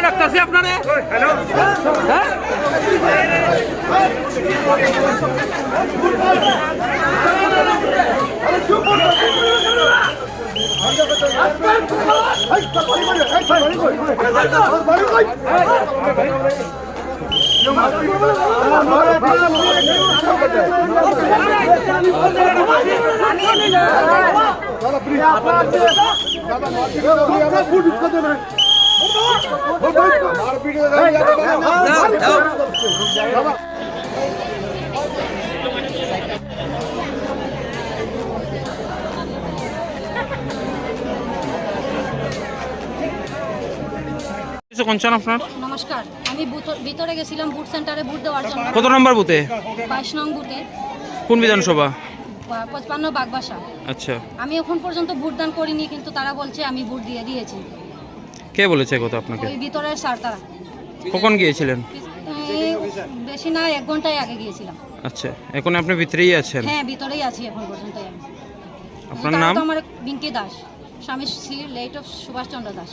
Doctor আপনারে hello নমস্কার, আমি ভিতরে গেছিলাম বুথ সেন্টারে ভোট দেওয়ার জন্য। কত নম্বর বুথে? 22 নং বুথে। কোন বিধানসভা? 55 বাগবাসা। আচ্ছা, আমি এখন পর্যন্ত ভোটদান করিনি, কিন্তু তারা বলছে আমি ভোট দিয়ে দিয়েছি। কে বলেছে কথা আপনাকে? ওই ভিতরের স্যার তারা। কখন গিয়েছিলেন? বেশি না, 1 ঘন্টায় আগে গিয়েছিলাম। আচ্ছা, এখন আপনি ভিতরেই আছেন? হ্যাঁ, ভিতরেই আছি এখন পর্যন্ত আমি। আপনার নাম? আমার বিঙ্কি দাস, স্বামী শ্রী লেট অফ সুভাষচন্দ্র দাস।